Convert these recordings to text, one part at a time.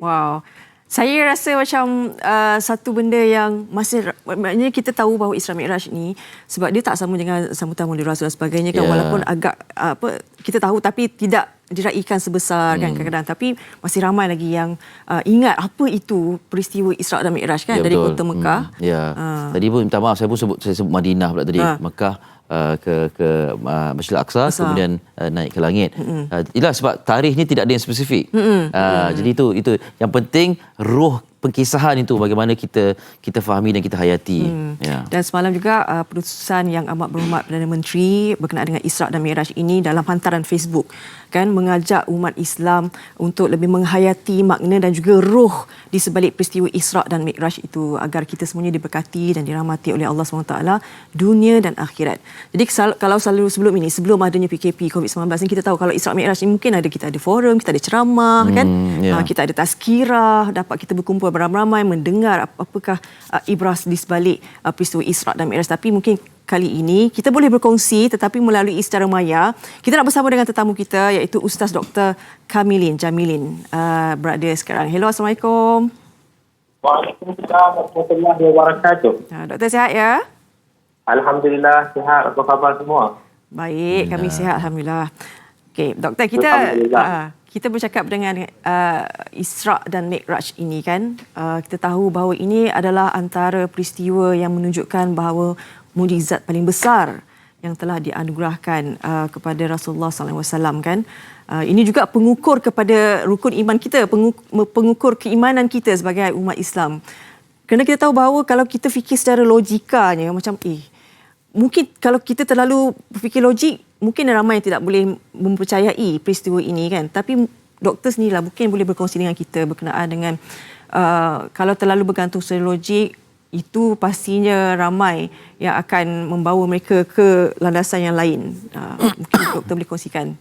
Wow. Saya rasa macam satu benda yang maknanya kita tahu bahawa Isra Mi'raj ni sebab dia tak sama dengan sambutan Maulid Rasul dan sebagainya kan, walaupun agak kita tahu tapi tidak diraikan sebesar kan kadang-kadang, tapi masih ramai lagi yang ingat apa itu peristiwa Isra dan Mi'raj kan, dari kota Mekah. Tadi pun minta maaf saya sebut Madinah pula tadi. Mekah ke Masjid Al-Aqsa, kemudian naik ke langit. Itulah sebab tarikh ni tidak ada yang spesifik. Jadi itu yang penting, ruh pengkisahan itu bagaimana kita fahami dan kita hayati. Dan semalam juga keputusan yang amat berhormat Perdana Menteri berkenaan dengan Isra dan Mi'raj ini dalam hantaran Facebook kan mengajak umat Islam untuk lebih menghayati makna dan juga ruh di sebalik peristiwa Isra dan Mi'raj itu, agar kita semuanya diberkati dan dirahmati oleh Allah SWT dunia dan akhirat. Jadi kalau selalu sebelum adanya PKP COVID-19 ni, kita tahu kalau Isra Mi'raj ni mungkin kita ada forum, kita ada ceramah kan, kita ada tazkirah, dapat kita berkumpul beramai-ramai mendengar apakah ibrah di sebalik peristiwa Isra dan Mi'raj. Tapi mungkin kali ini kita boleh berkongsi tetapi melalui secara maya. Kita nak bersama dengan tetamu kita iaitu Ustaz Dr. Kamilin Jamilin berada sekarang. Hello, Assalamualaikum. Waalaikumsalam warahmatullahi wabarakatuh. Doktor sihat ya? Alhamdulillah sihat. Apa khabar semua? Baik, kami sihat alhamdulillah. Okey, doktor, kita bercakap dengan Isra dan Mi'raj ini kan. Kita tahu bahawa ini adalah antara peristiwa yang menunjukkan bahawa mukjizat paling besar yang telah dianugerahkan kepada Rasulullah SAW kan. Ini juga pengukur kepada rukun iman kita, pengukur keimanan kita sebagai umat Islam. Kerana kita tahu bahawa kalau kita fikir secara logikanya macam mungkin kalau kita terlalu berfikir logik, mungkin ramai yang tidak boleh mempercayai peristiwa ini kan. Tapi doktor sendirilah mungkin boleh berkongsi dengan kita berkenaan dengan kalau terlalu bergantung secara logik, itu pastinya ramai yang akan membawa mereka ke landasan yang lain. Mungkin doktor boleh kongsikan.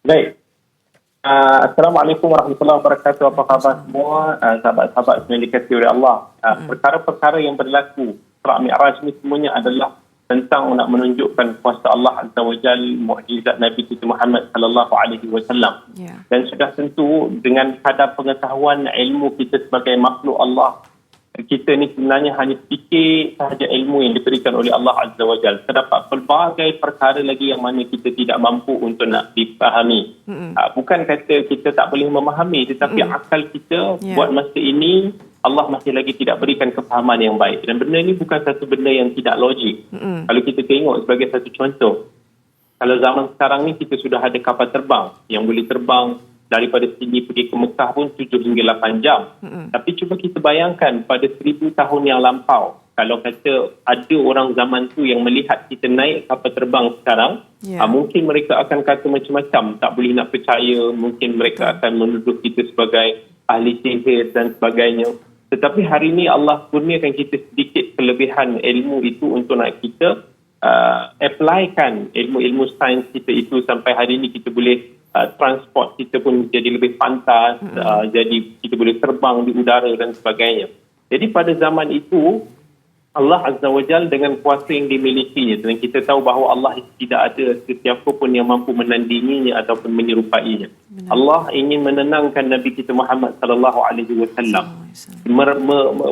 Baik. Assalamualaikum warahmatullahi wabarakatuh. Apa khabar semua? Sahabat-sahabat yang dikasihi oleh Allah. Perkara-perkara yang berlaku Isra Mi'raj ini semuanya adalah tentang nak menunjukkan kuasa Allah Azza wa Jalla, mukjizat Nabi kita Muhammad sallallahu alaihi wasallam. Dan sudah tentu dengan kadar pengetahuan ilmu kita sebagai makhluk Allah, kita ni sebenarnya hanya fikir sahaja ilmu yang diberikan oleh Allah Azza wa Jalla. Terdapat pelbagai perkara lagi yang mana kita tidak mampu untuk nak dipahami. Bukan kata kita tak boleh memahami, tetapi akal kita buat masa ini Allah masih lagi tidak berikan kefahaman yang baik. Dan benda ini bukan satu benda yang tidak logik. Kalau kita tengok sebagai satu contoh, kalau zaman sekarang ni kita sudah ada kapal terbang yang boleh terbang daripada sini pergi ke Mekah pun 7 hingga 8 jam. Tapi cuba kita bayangkan pada 1000 tahun yang lampau, kalau kata ada orang zaman tu yang melihat kita naik kapal terbang sekarang, mungkin mereka akan kata macam-macam, tak boleh nak percaya, mungkin mereka akan menuduh kita sebagai ahli sihir dan sebagainya. Tetapi hari ini Allah kurniakan kita sedikit kelebihan ilmu itu untuk nak kita applykan ilmu-ilmu sains kita itu sampai hari ini kita boleh transport kita pun jadi lebih pantas, jadi kita boleh terbang di udara dan sebagainya. Jadi pada zaman itu Allah Azza wa Jalla dengan kuasa yang dimilikinya, dan kita tahu bahawa Allah tidak ada sesiapa pun yang mampu menandinginya ataupun menyerupainya. Allah ingin menenangkan Nabi kita Muhammad sallallahu alaihi wasallam,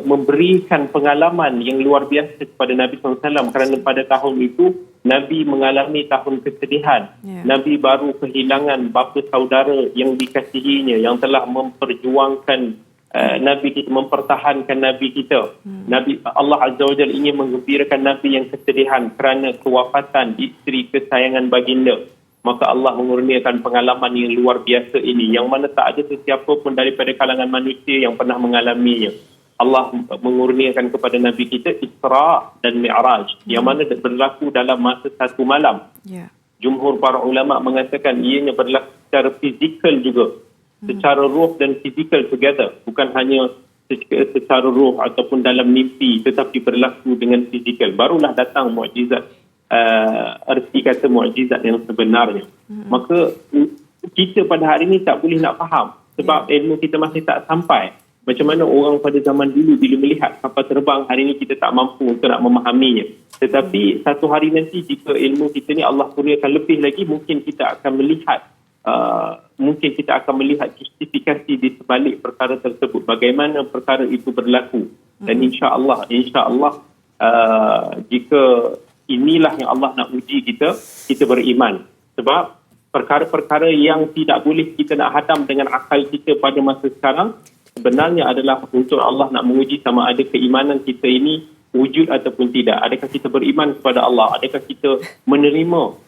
memberikan pengalaman yang luar biasa kepada Nabi SAW, kerana pada tahun itu Nabi mengalami tahun kesedihan. Nabi baru kehilangan bapa saudara yang dikasihinya, yang telah memperjuangkan Nabi kita, mempertahankan Nabi kita. Nabi Allah Azza wa Jalla ingin menggembirakan Nabi yang kesedihan kerana kewafatan isteri kesayangan baginda. Maka Allah mengurniakan pengalaman yang luar biasa ini, yang mana tak ada sesiapa pun daripada kalangan manusia yang pernah mengalaminya. Allah mengurniakan kepada Nabi kita Isra dan Mi'raj, yang mana berlaku dalam masa satu malam. Jumhur para ulama mengatakan ianya berlaku secara fizikal juga, secara roh dan fizikal together, bukan hanya secara roh ataupun dalam mimpi, tetapi berlaku dengan fizikal. Barulah datang mukjizat, erti kata mukjizat yang sebenarnya. Maka kita pada hari ini tak boleh nak faham sebab ilmu kita masih tak sampai. Macam mana orang pada zaman dulu bila melihat kapal terbang, hari ini kita tak mampu untuk nak memahaminya. Tetapi satu hari nanti jika ilmu kita ni Allah kurniakan lebih lagi, mungkin kita akan melihat mungkin kita akan melihat justifikasi di sebalik perkara tersebut, bagaimana perkara itu berlaku. Dan insya-Allah jika inilah yang Allah nak uji kita beriman. Sebab perkara-perkara yang tidak boleh kita nak hadam dengan akal kita pada masa sekarang sebenarnya adalah untuk Allah nak menguji sama ada keimanan kita ini wujud ataupun tidak. Adakah kita beriman kepada Allah? Adakah kita menerima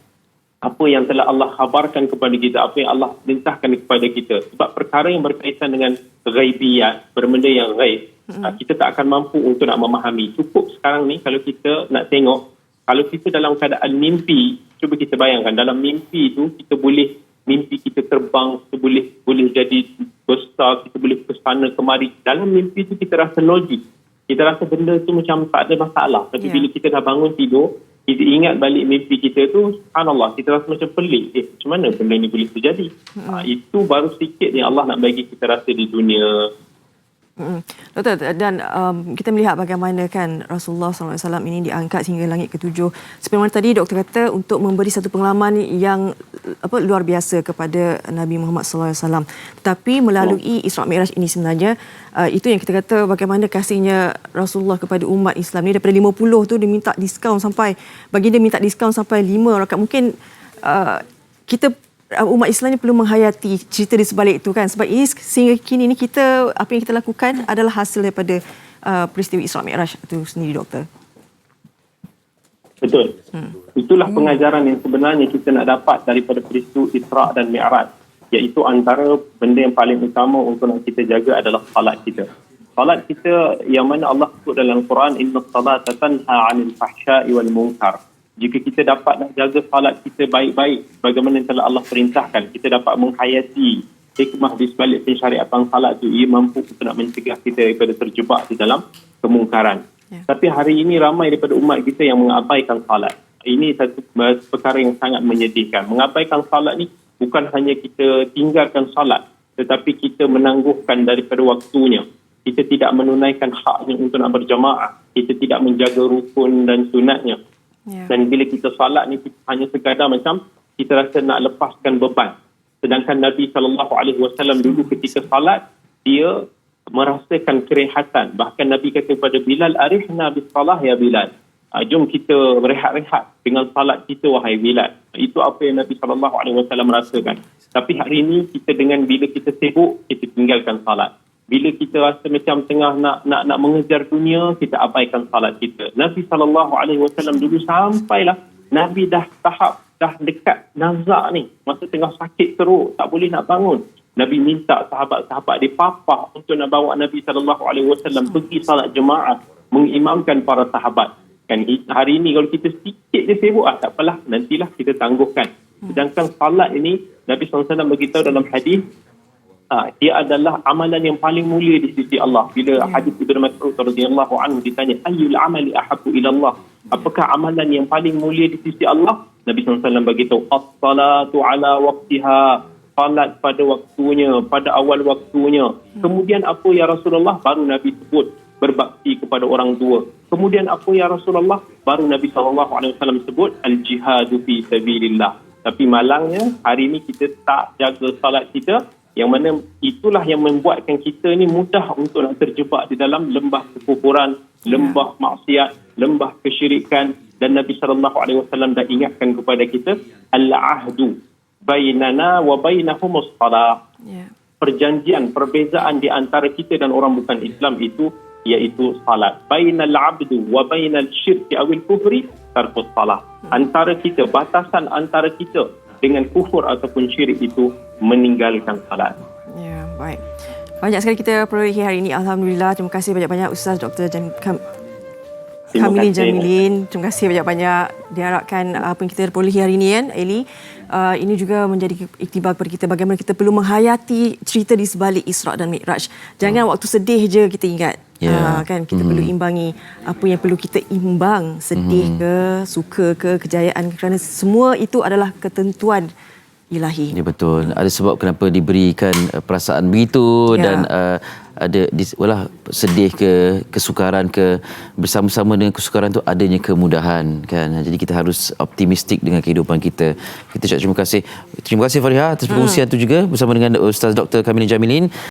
apa yang telah Allah khabarkan kepada kita, apa yang Allah perintahkan kepada kita? Sebab perkara yang berkaitan dengan ghaibiyat, benda yang ghaib, kita tak akan mampu untuk nak memahami. Cukup sekarang ni kalau kita nak tengok, kalau kita dalam keadaan mimpi, cuba kita bayangkan dalam mimpi itu kita boleh mimpi kita terbang, kita boleh jadi besar, kita boleh ke sana kemari. Dalam mimpi itu kita rasa logik. Kita rasa benda tu macam tak ada masalah. Tapi bila kita dah bangun tidur, kita ingat balik mimpi kita tu, subhanallah, kita rasa macam pelik. Macam mana benda ni boleh terjadi? Itu baru sikit yang Allah nak bagi kita rasa di dunia. Doktor, dan kita melihat bagaimana kan Rasulullah SAW ini diangkat hingga langit ketujuh. Seperti mana tadi doktor kata, untuk memberi satu pengalaman yang luar biasa kepada Nabi Muhammad SAW. Tetapi melalui Isra' Mi'raj ini sebenarnya, itu yang kita kata bagaimana kasihnya Rasulullah kepada umat Islam ni. Daripada 50 tu dia minta diskaun sampai, baginda minta diskaun sampai 5 rakaat. Mungkin kita umat Islam ni perlu menghayati cerita di sebalik itu kan, sebab ini sehingga kini ni kita, apa yang kita lakukan adalah hasil daripada peristiwa Isra' Mi'raj itu sendiri, doktor. Betul. Itulah pengajaran yang sebenarnya kita nak dapat daripada peristiwa Isra' dan Mi'raj, iaitu antara benda yang paling utama untuk nak kita jaga adalah salat kita. Salat kita yang mana Allah sebut dalam Quran, inna salata tanha 'anil fahsya'i wal munkar. Jika kita dapat nak jaga salat kita baik-baik bagaimana yang telah Allah perintahkan, kita dapat menghayati hikmah di sebalik pensyariatan salat itu, ia mampu untuk nak mencegah kita daripada terjebak di dalam kemungkaran. Tapi hari ini ramai daripada umat kita yang mengabaikan salat. Ini satu perkara yang sangat menyedihkan. Mengabaikan salat ni bukan hanya kita tinggalkan salat, tetapi kita menangguhkan daripada waktunya. Kita tidak menunaikan haknya untuk nak berjamaah. Kita tidak menjaga rukun dan sunatnya. Dan bila kita salat ni hanya sekadar macam kita rasa nak lepaskan beban. Sedangkan Nabi SAW dulu ketika salat, dia merasakan kerehatan. Bahkan Nabi kata kepada Bilal, arihna bis salah ya Bilal. Jom kita rehat-rehat dengan salat kita wahai Bilal. Itu apa yang Nabi SAW rasakan. Tapi hari ini kita dengan bila kita sibuk, kita tinggalkan salat. Bila kita rasa macam tengah nak mengejar dunia, kita abaikan salat kita. Nabi SAW dulu sampailah Nabi dah dekat nazak ni, masa tengah sakit teruk, tak boleh nak bangun. Nabi minta sahabat-sahabat dia papah untuk nak bawa Nabi SAW pergi salat jemaah, mengimamkan para sahabat. Kan hari ini kalau kita sikit je sibuk, tak apalah, nantilah kita tangguhkan. Sedangkan salat ini Nabi SAW beritahu dalam hadis, dia adalah amalan yang paling mulia di sisi Allah. Bila hadis Ibnu Mas'ud radhiyallahu anhu ditanya, ayyul amali ahabbu ila Allah, apakah amalan yang paling mulia di sisi Allah? Nabi SAW beritahu, as-salatu ala waqtiha, salat pada waktunya, pada awal waktunya. Kemudian apa ya Rasulullah? Baru Nabi sebut berbakti kepada orang tua. Kemudian apa ya Rasulullah? Baru Nabi SAW sebut al-jihadu fi sabilillah. Tapi malangnya hari ini kita tak jaga salat kita, yang mana itulah yang membuatkan kita ni mudah untuk nak terjebak di dalam lembah kekufuran, lembah maksiat, lembah kesyirikan. Dan Nabi SAW dah ingatkan kepada kita, al-ahdu bainana wa bainahumus salah. Perjanjian, perbezaan di antara kita dan orang bukan Islam itu, iaitu salat. Bainal abdu wa bainal syirki awil kufri tarkus salah. Antara kita, batasan antara kita dengan kufur ataupun syirik itu meninggalkan salat. Ya, baik. Banyak sekali kita perolehi hari ini, alhamdulillah. Terima kasih banyak-banyak Ustaz Dr. Kamilin Jamilin. Terima kasih banyak-banyak. Diharapkan apa yang kita perolehi hari ini kan, Eli, ini juga menjadi iktibar kepada kita bagaimana kita perlu menghayati cerita di sebalik Isra' dan Mi'raj. Jangan waktu sedih je kita ingat. Kan kita perlu imbangi apa yang perlu kita imbang, sedih ke, suka ke, kejayaan ke, kerana semua itu adalah ketentuan ilahi. Ya, betul. Ada sebab kenapa diberikan perasaan begitu dan ada sedih ke kesukaran ke bersama-sama dengan kesukaran tu adanya kemudahan kan. Jadi kita harus optimistik dengan kehidupan kita. Kita ucap terima kasih. Terima kasih Fariha atas perkongsian tu juga bersama dengan Ustaz Dr. Kamilin Jamilin.